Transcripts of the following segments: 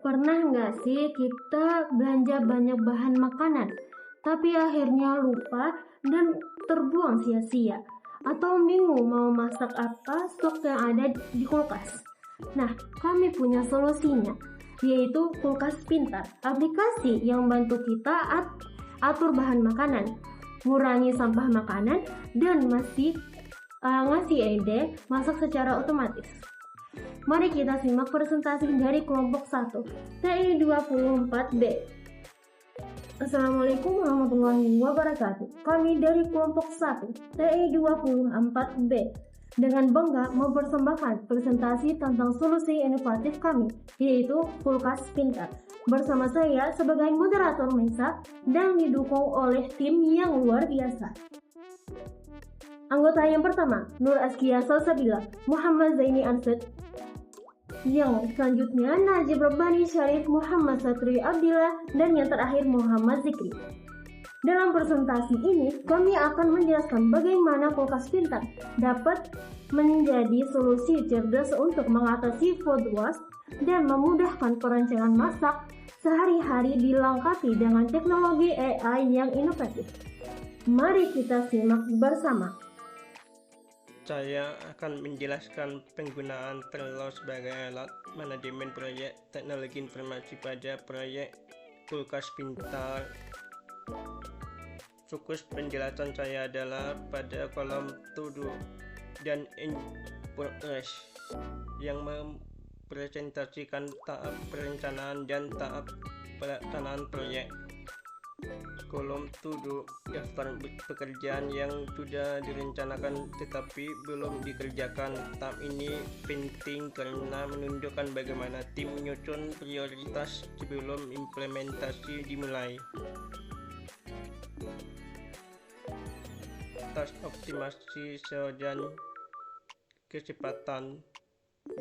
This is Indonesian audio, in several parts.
Pernah nggak sih kita belanja banyak bahan makanan, tapi akhirnya lupa dan terbuang sia-sia? Atau bingung mau masak apa stok yang ada di kulkas? Nah, kami punya solusinya, yaitu kulkas pintar, aplikasi yang bantu kita atur bahan makanan, ngurangi sampah makanan, dan ngasih ide masak secara otomatis. Mari kita simak presentasi dari kelompok 1, TI24B. Assalamualaikum warahmatullahi wabarakatuh. Kami dari kelompok 1, TI24B, dengan bangga mempersembahkan presentasi tentang solusi inovatif kami, yaitu kulkas pintar. Bersama saya sebagai moderator Mesa dan didukung oleh tim yang luar biasa. Anggota yang pertama, Nur Askia Salsabila, Muhammad Zaini Ansed. Yang selanjutnya, Najib Rabbani Syarif, Muhammad Satri Abdillah, dan yang terakhir Muhammad Zikri. Dalam presentasi ini, kami akan menjelaskan bagaimana kulkas pintar dapat menjadi solusi cerdas untuk mengatasi food waste dan memudahkan perencanaan masak sehari-hari dilengkapi dengan teknologi AI yang inovatif. Mari kita simak bersama. Saya akan menjelaskan penggunaan Trello sebagai alat manajemen proyek teknologi informasi pada proyek kulkas pintar. Fokus penjelasan saya adalah pada kolom to do dan in progress yang mempresentasikan tahap perencanaan dan tahap pelaksanaan proyek. Kolom to do, daftar pekerjaan yang sudah direncanakan tetapi belum dikerjakan. Tahap ini penting karena menunjukkan bagaimana tim menyusun prioritas sebelum implementasi dimulai. Tas optimasi dan kecepatan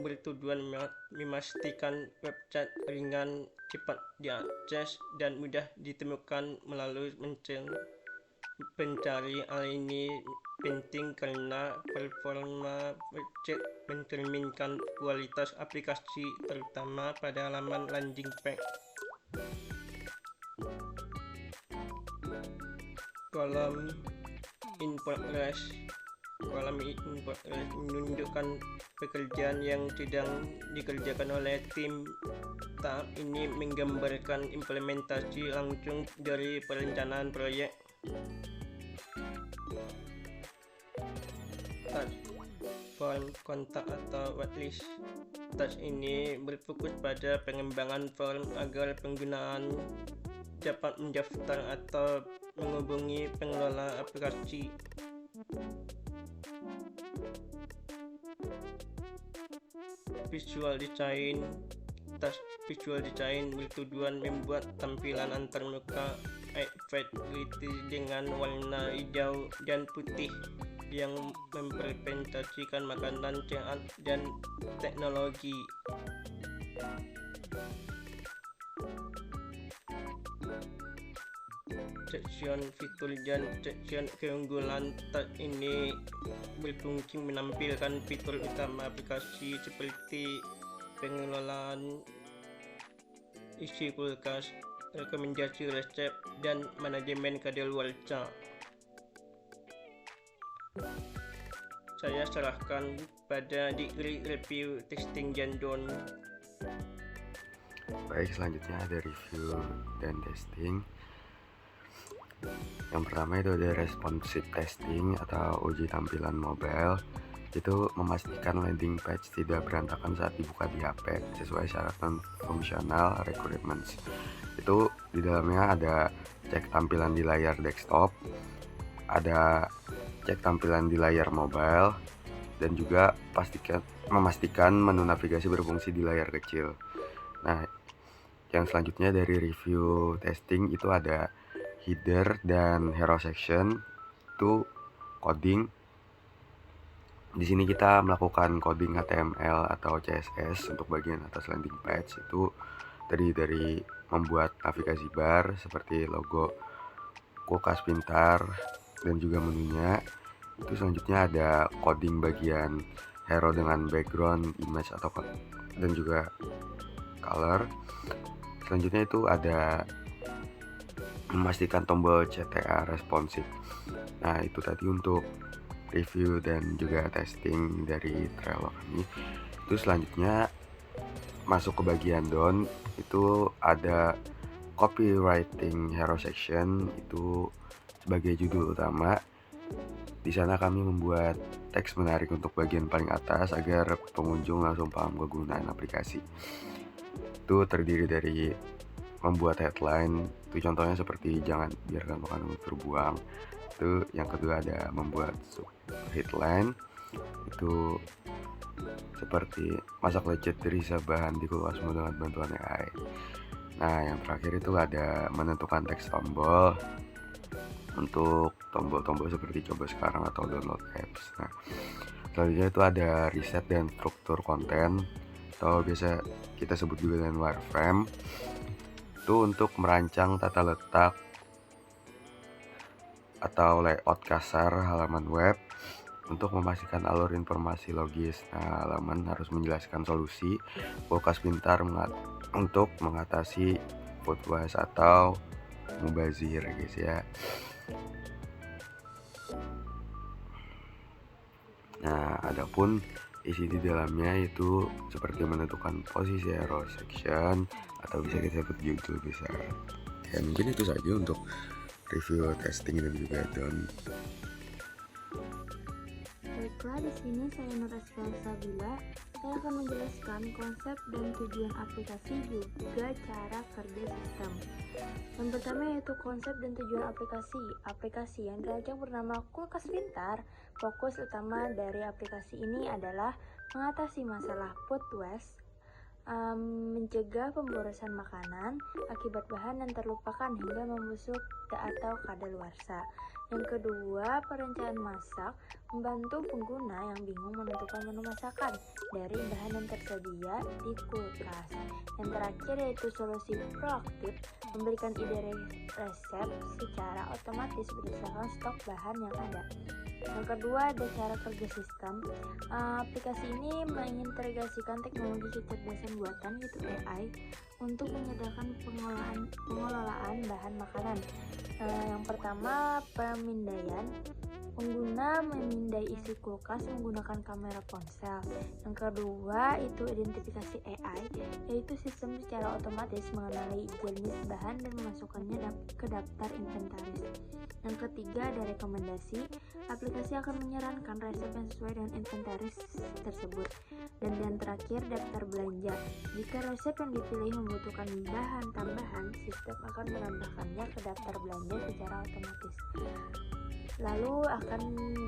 bertujuan memastikan website ringan, cepat diakses, dan mudah ditemukan melalui pencari. Hal ini penting karena performa website mencerminkan kualitas aplikasi, terutama pada halaman landing page. Kolom in progress menunjukkan pekerjaan yang sedang dikerjakan oleh tim. Tahap ini menggambarkan implementasi langsung dari perencanaan proyek. Task form kontak atau whitelist. Task ini berfokus pada pengembangan form agar penggunaan dapat mendaftar atau menghubungi pengelola aplikasi. Visual design. Task visual design bertujuan membuat tampilan antarmuka efektif dengan warna hijau dan putih yang merepresentasikan makanan sehat dan teknologi. Section fitur dan section keunggulan. Task ini berfungsi menampilkan fitur utama aplikasi seperti pengelolaan isi kulkas, rekomendasi resep, dan manajemen kadaluarsa. Saya serahkan pada degree review, testing, dan done. Baik, selanjutnya ada review dan testing. Yang pertama itu ada responsive testing atau uji tampilan mobile. Itu memastikan landing page tidak berantakan saat dibuka di HP sesuai syarat non-fungsional requirements. Itu di dalamnya ada cek tampilan di layar desktop, ada cek tampilan di layar mobile, dan juga memastikan menu navigasi berfungsi di layar kecil. Nah, yang selanjutnya dari review testing itu ada header dan hero section, itu coding. Di sini kita melakukan coding HTML atau CSS untuk bagian atas landing page. Itu tadi dari membuat navigasi bar seperti logo kulkas pintar dan juga menunya. Itu selanjutnya ada coding bagian hero dengan background image atau dan juga color. Selanjutnya itu ada memastikan tombol CTA responsif. Nah, itu tadi untuk review dan juga testing dari Trello kami. Itu selanjutnya masuk ke bagian down, itu ada copywriting hero section, itu sebagai judul utama. Di sana kami membuat teks menarik untuk bagian paling atas agar pengunjung langsung paham kegunaan aplikasi. Itu terdiri dari membuat headline, itu contohnya seperti jangan biarkan makanan terbuang. Itu yang kedua ada membuat headline, itu seperti masak lecet risa bahan di kulkasmu dengan bantuan AI. Nah, yang terakhir itu ada menentukan teks tombol untuk tombol-tombol seperti coba sekarang atau download apps. Nah, selanjutnya itu ada riset dan struktur konten atau biasa kita sebut juga dengan wireframe. Itu untuk merancang tata letak atau layout kasar halaman web untuk memastikan alur informasi logis. Nah, halaman harus menjelaskan solusi kulkas pintar untuk mengatasi food waste atau mubazir, guys ya. Nah, adapun isi di dalamnya itu seperti menentukan posisi hero section atau bisa kita sebut judul besar. Ya, mungkin itu saja untuk review, testing dan juga down. Baiklah, di sini saya Nur Sabila. Saya akan menjelaskan konsep dan tujuan aplikasi juga cara kerja sistem. Yang pertama yaitu konsep dan tujuan aplikasi. Aplikasi yang dirancang bernama Kulkas Pintar. Fokus utama dari aplikasi ini adalah mengatasi masalah food waste, mencegah pemborosan makanan akibat bahan yang terlupakan hingga membusuk atau kadaluarsa. Yang kedua, perencanaan masak, membantu pengguna yang bingung menentukan menu masakan dari bahan yang tersedia di kulkas. Yang terakhir yaitu solusi proaktif, memberikan ide resep secara otomatis berdasarkan stok bahan yang ada. Yang kedua ada cara kerja sistem. Aplikasi ini mengintegrasikan teknologi kecerdasan buatan yaitu AI untuk menyediakan pengelolaan bahan makanan. Yang pertama, pemindaian. Pengguna memindai isi kulkas menggunakan kamera ponsel. Yang kedua itu identifikasi AI, yaitu sistem secara otomatis mengenali jenis bahan dan memasukkannya ke daftar inventaris. Yang ketiga ada rekomendasi. Aplikasi akan menyarankan resep yang sesuai dengan inventaris tersebut. Dan yang terakhir daftar belanja. Jika resep yang dipilih membutuhkan bahan tambahan, sistem akan menambahkannya ke daftar belanja secara otomatis. Lalu akan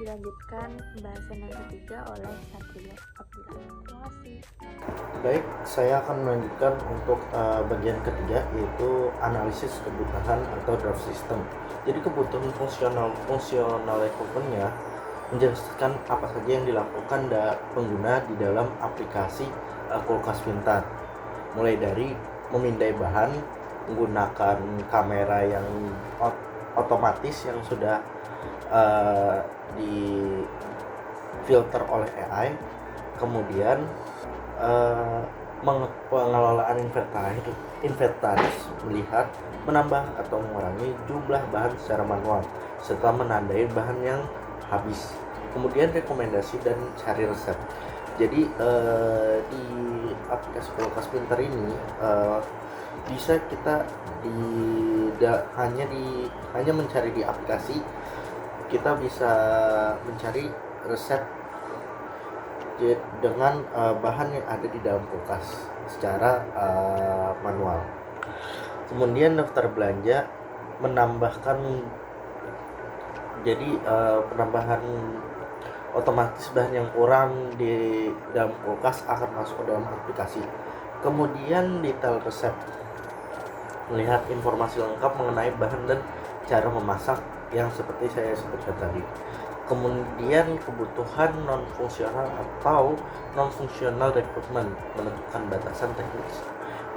dilanjutkan pembahasan yang ketiga oleh Satria Abdullah. Terima kasih. Baik, saya akan melanjutkan untuk bagian ketiga yaitu analisis kebutuhan atau draft system. Jadi kebutuhan fungsional requirementnya menjelaskan apa saja yang dilakukan pengguna di dalam aplikasi kulkas pintar. Mulai dari memindai bahan menggunakan kamera yang otomatis yang sudah di filter oleh AI, kemudian pengelolaan inventaris melihat menambah atau mengurangi jumlah bahan secara manual serta menandai bahan yang habis, kemudian rekomendasi dan cari resep. Jadi di aplikasi kulkas pintar ini bisa kita hanya mencari di aplikasi, kita bisa mencari resep dengan bahan yang ada di dalam kulkas secara manual. Kemudian daftar belanja menambahkan, jadi penambahan otomatis bahan yang kurang di dalam kulkas akan masuk ke dalam aplikasi. Kemudian detail resep, melihat informasi lengkap mengenai bahan dan cara memasak yang seperti saya sebutkan tadi. Kemudian kebutuhan non-fungsional atau non-fungsional requirement, menentukan batasan teknis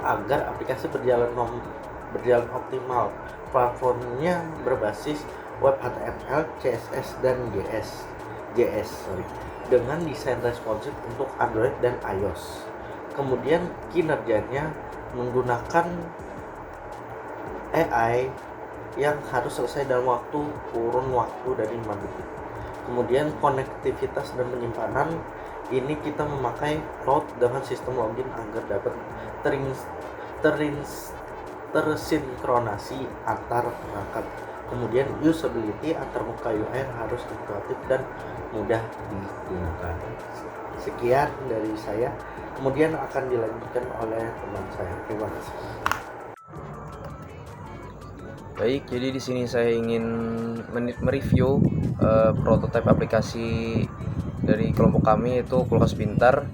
agar aplikasi berjalan optimal. Platformnya berbasis web HTML, CSS dan JS dengan desain responsif untuk Android dan iOS. Kemudian kinerjanya menggunakan AI yang harus selesai dalam kurun waktu dari 5 detik. Kemudian konektivitas dan penyimpanan ini kita memakai cloud dengan sistem login agar dapat tersinkronasi antar perangkat. Kemudian usability antar muka UI harus intuitif dan mudah digunakan. Sekian dari saya. Kemudian akan dilanjutkan oleh teman saya. Terima kasih. Baik, jadi di sini saya ingin mereview prototipe aplikasi dari kelompok kami, yaitu Kulkas Pintar,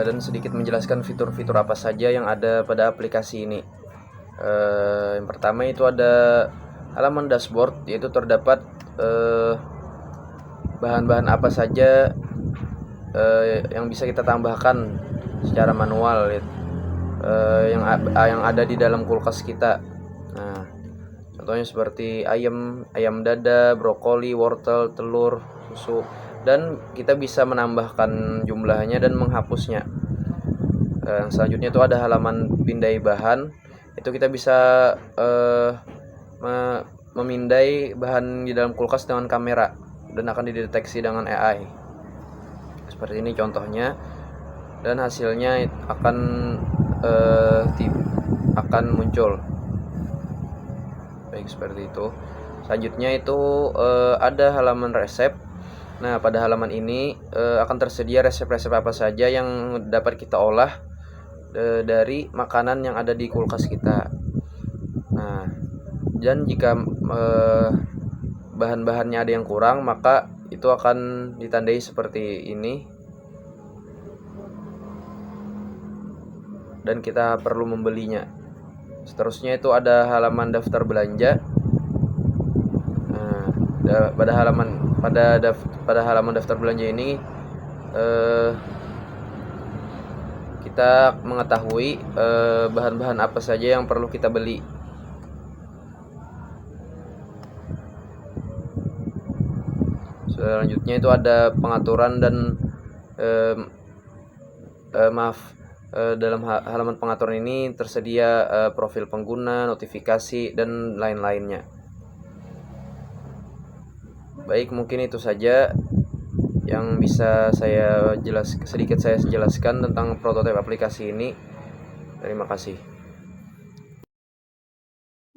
dan sedikit menjelaskan fitur-fitur apa saja yang ada pada aplikasi ini. Yang pertama itu ada halaman dashboard, yaitu terdapat bahan-bahan apa saja yang bisa kita tambahkan secara manual, yang ada di dalam kulkas kita. Nah, contohnya seperti ayam dada, brokoli, wortel, telur, susu, dan kita bisa menambahkan jumlahnya dan menghapusnya. Selanjutnya itu ada halaman pindai bahan. Itu kita bisa memindai bahan di dalam kulkas dengan kamera dan akan dideteksi dengan AI. Seperti ini contohnya, dan hasilnya akan muncul. Baik, seperti itu. Selanjutnya itu ada halaman resep. Nah, pada halaman ini akan tersedia resep-resep apa saja yang dapat kita olah dari makanan yang ada di kulkas kita. Nah, dan jika bahan-bahannya ada yang kurang, maka itu akan ditandai seperti ini, dan kita perlu membelinya. Seterusnya itu ada halaman daftar belanja. Nah, pada halaman daftar belanja ini kita mengetahui bahan-bahan apa saja yang perlu kita beli. Selanjutnya itu ada pengaturan dan dalam halaman pengaturan ini tersedia profil pengguna, notifikasi, dan lain-lainnya. Baik, mungkin itu saja yang bisa saya jelaskan tentang prototipe aplikasi ini. Terima kasih.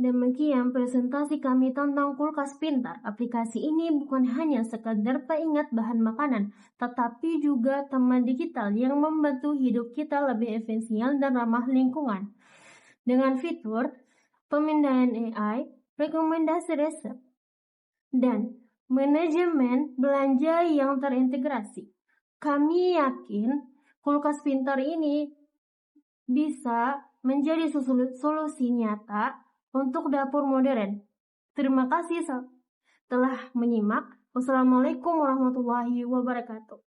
Demikian presentasi kami tentang Kulkas Pintar. Aplikasi ini bukan hanya sekadar pengingat bahan makanan, tetapi juga teman digital yang membantu hidup kita lebih efisien dan ramah lingkungan. Dengan fitur pemindaian AI, rekomendasi resep, dan manajemen belanja yang terintegrasi, kami yakin Kulkas Pintar ini bisa menjadi solusi nyata untuk dapur modern. Terima kasih telah menyimak. Wassalamualaikum warahmatullahi wabarakatuh.